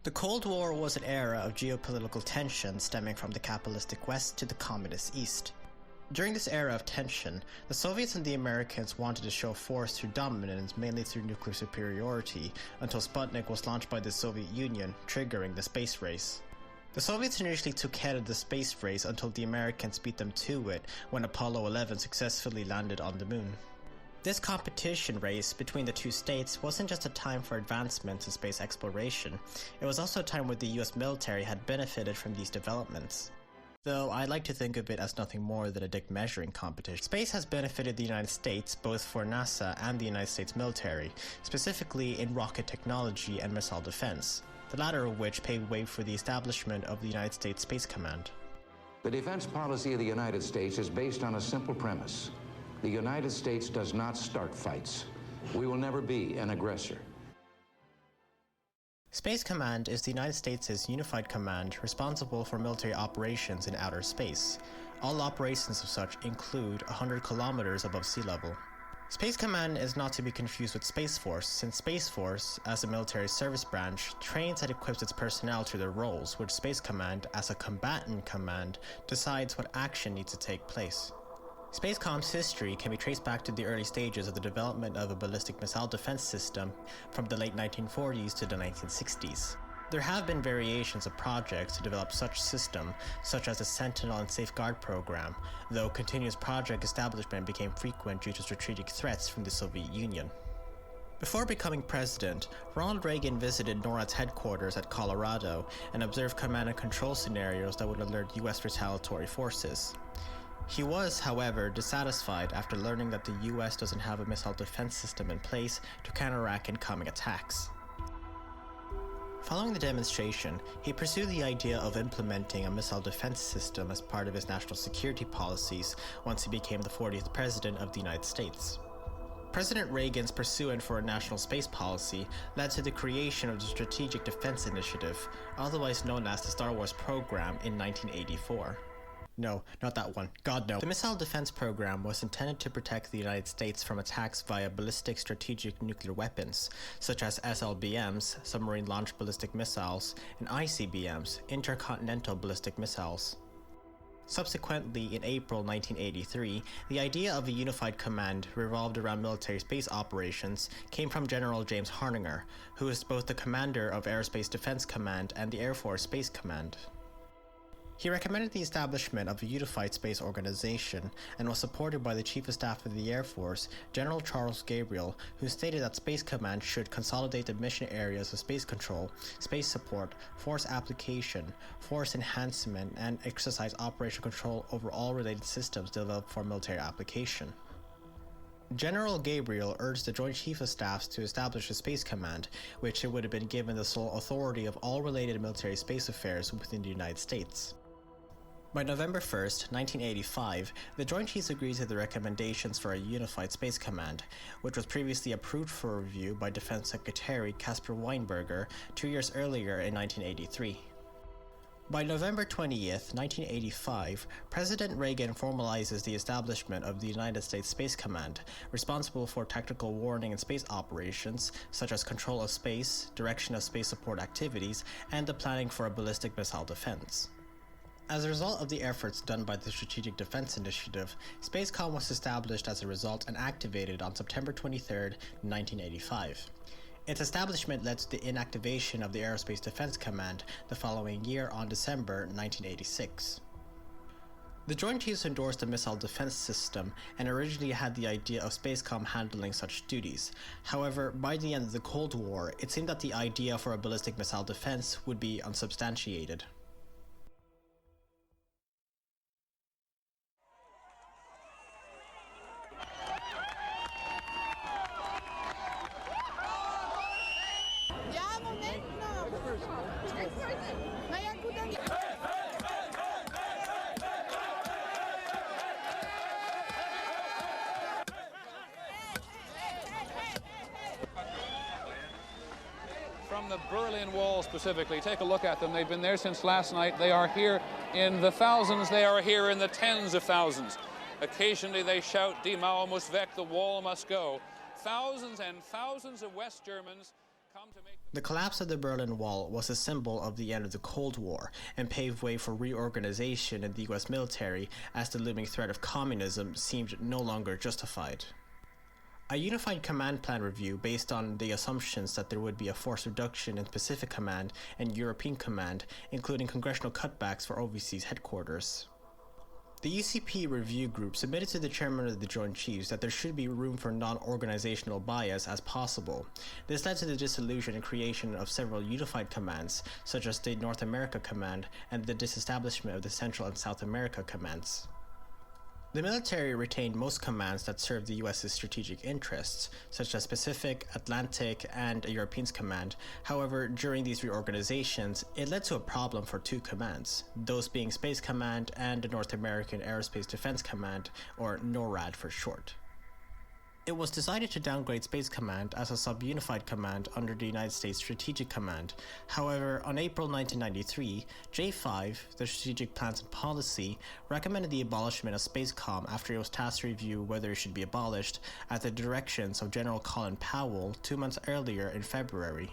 The Cold War was an era of geopolitical tension stemming from the capitalistic West to the communist East. During this era of tension, the Soviets and the Americans wanted to show force through dominance, mainly through nuclear superiority, until Sputnik was launched by the Soviet Union, triggering the space race. The Soviets initially took head of the space race until the Americans beat them to it when Apollo 11 successfully landed on the moon. This competition race between the two states wasn't just a time for advancements in space exploration, it was also a time where the US military had benefited from these developments. Though I like to think of it as nothing more than a dick measuring competition. Space has benefited the United States both for NASA and the United States military, specifically in rocket technology and missile defense, the latter of which paved way for the establishment of the United States Space Command. The defense policy of the United States is based on a simple premise. The United States does not start fights. We will never be an aggressor. Space Command is the United States' unified command responsible for military operations in outer space. All operations of such include 100 kilometers above sea level. Space Command is not to be confused with Space Force, since Space Force, as a military service branch, trains and equips its personnel to their roles, which Space Command, as a combatant command, decides what action needs to take place. Spacecom's history can be traced back to the early stages of the development of a ballistic missile defense system from the late 1940s to the 1960s. There have been variations of projects to develop such system, such as the Sentinel and Safeguard program, though continuous project establishment became frequent due to strategic threats from the Soviet Union. Before becoming president, Ronald Reagan visited NORAD's headquarters at Colorado and observed command and control scenarios that would alert US retaliatory forces. He was, however, dissatisfied after learning that the US doesn't have a missile defense system in place to counteract incoming attacks. Following the demonstration, he pursued the idea of implementing a missile defense system as part of his national security policies once he became the 40th President of the United States. President Reagan's pursuit for a national space policy led to the creation of the Strategic Defense Initiative, otherwise known as the Star Wars program, in 1984. No, not that one. God, no. The missile defense program was intended to protect the United States from attacks via ballistic strategic nuclear weapons, such as SLBMs, submarine-launched ballistic missiles, and ICBMs, intercontinental ballistic missiles. Subsequently, in April 1983, the idea of a unified command revolved around military space operations came from General James Harninger, who is both the commander of Aerospace Defense Command and the Air Force Space Command. He recommended the establishment of a unified space organization and was supported by the Chief of Staff of the Air Force, General Charles Gabriel, who stated that Space Command should consolidate the mission areas of space control, space support, force application, force enhancement, and exercise operational control over all related systems developed for military application. General Gabriel urged the Joint Chief of Staffs to establish a Space Command, which it would have been given the sole authority of all related military space affairs within the United States. By November 1st, 1985, the Joint Chiefs agreed to the recommendations for a unified Space Command, which was previously approved for review by Defense Secretary Caspar Weinberger 2 years earlier in 1983. By November 20th, 1985, President Reagan formalizes the establishment of the United States Space Command, responsible for tactical warning and space operations, such as control of space, direction of space support activities, and the planning for a ballistic missile defense. As a result of the efforts done by the Strategic Defense Initiative, Spacecom was established as a result and activated on September 23, 1985. Its establishment led to the inactivation of the Aerospace Defense Command the following year on December 1986. The Joint Chiefs endorsed the missile defense system and originally had the idea of Spacecom handling such duties. However, by the end of the Cold War, it seemed that the idea for a ballistic missile defense would be unsubstantiated. From the Berlin Wall specifically, take a look at them. They've been there since last night. They are here in the thousands. They are here in the tens of thousands. Occasionally they shout, Die Mauer muss weg, the wall must go. Thousands and thousands of West Germans come to make The collapse of the Berlin Wall was a symbol of the end of the Cold War and paved way for reorganization in the US military as the looming threat of communism seemed no longer justified. A unified command plan review based on the assumptions that there would be a force reduction in Pacific Command and European Command, including congressional cutbacks for overseas headquarters. The UCP review group submitted to the chairman of the Joint Chiefs that there should be room for non-organizational bias as possible. This led to the dissolution and creation of several unified commands, such as the North America Command and the disestablishment of the Central and South America Commands. The military retained most commands that served the US's strategic interests, such as Pacific, Atlantic, and a European Command. However, during these reorganizations, it led to a problem for two commands, those being Space Command and the North American Aerospace Defense Command, or NORAD for short. It was decided to downgrade Space Command as a sub-unified command under the United States Strategic Command. However, on April 1993, J5, the Strategic Plans and Policy, recommended the abolishment of Spacecom after it was tasked to review whether it should be abolished at the directions of General Colin Powell 2 months earlier in February.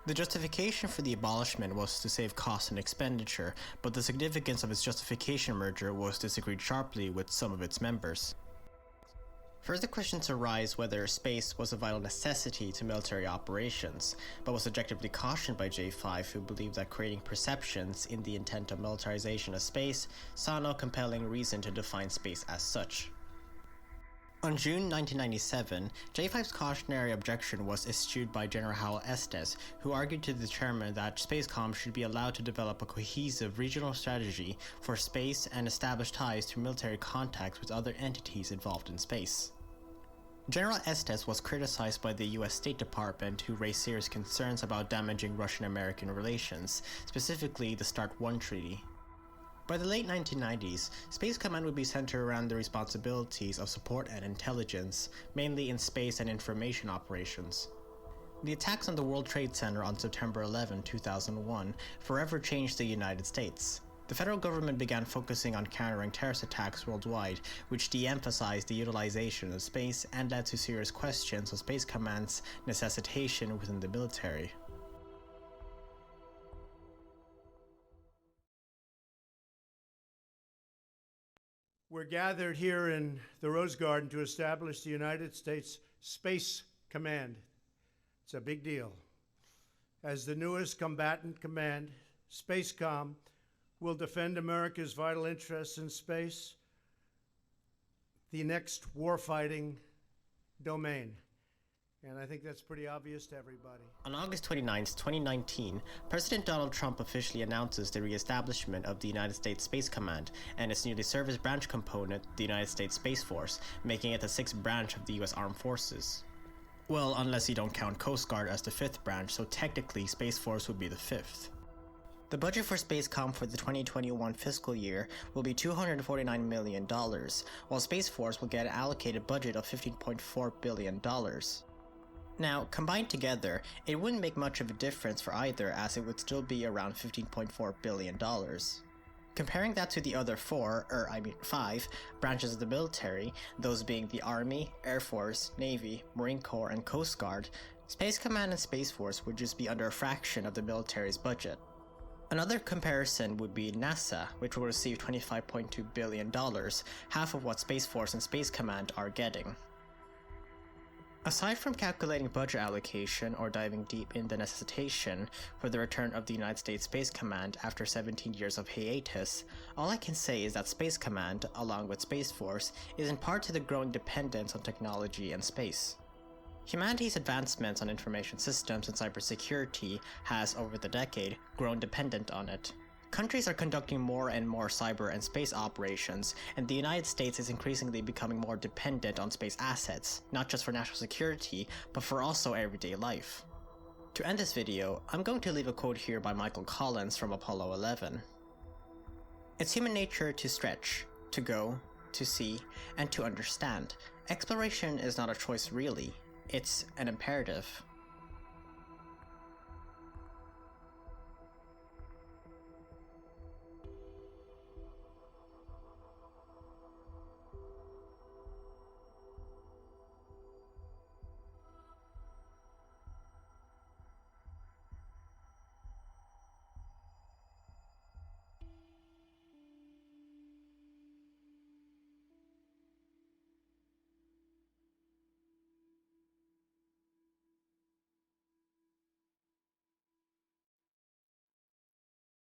The justification for the abolishment was to save costs and expenditure, but the significance of its justification merger was disagreed sharply with some of its members. Further questions arise whether space was a vital necessity to military operations, but was objectively cautioned by J5, who believed that creating perceptions in the intent of militarization of space saw no compelling reason to define space as such. On June 1997, J5's cautionary objection was eschewed by General Howell Estes, who argued to the chairman that Spacecom should be allowed to develop a cohesive regional strategy for space and establish ties to military contacts with other entities involved in space. General Estes was criticized by the U.S. State Department, who raised serious concerns about damaging Russian-American relations, specifically the START I treaty. By the late 1990s, Space Command would be centered around the responsibilities of support and intelligence, mainly in space and information operations. The attacks on the World Trade Center on September 11, 2001 forever changed the United States. The federal government began focusing on countering terrorist attacks worldwide, which de-emphasized the utilization of space and led to serious questions of Space Command's necessitation within the military. We're gathered here in the Rose Garden to establish the United States Space Command. It's a big deal. As the newest combatant command, Spacecom will defend America's vital interests in space, the next warfighting domain. And I think that's pretty obvious to everybody. On August 29, 2019, President Donald Trump officially announces the re-establishment of the United States Space Command and its newly service branch component, the United States Space Force, making it the 6th branch of the U.S. Armed Forces. Well, unless you don't count Coast Guard as the 5th branch, so technically Space Force would be the 5th. The budget for Spacecom for the 2021 fiscal year will be $249 million, while Space Force will get an allocated budget of $15.4 billion. Now, combined together, it wouldn't make much of a difference for either, as it would still be around $15.4 billion. Comparing that to the other 5 branches of the military, those being the Army, Air Force, Navy, Marine Corps, and Coast Guard, Space Command and Space Force would just be under a fraction of the military's budget. Another comparison would be NASA, which will receive $25.2 billion, half of what Space Force and Space Command are getting. Aside from calculating budget allocation or diving deep in the necessitation for the return of the United States Space Command after 17 years of hiatus, all I can say is that Space Command, along with Space Force, is in part to the growing dependence on technology and space. Humanity's advancements on information systems and cybersecurity has, over the decade, grown dependent on it. Countries are conducting more and more cyber and space operations, and the United States is increasingly becoming more dependent on space assets, not just for national security, but for also everyday life. To end this video, I'm going to leave a quote here by Michael Collins from Apollo 11. "It's human nature to stretch, to go, to see, and to understand. Exploration is not a choice really, it's an imperative."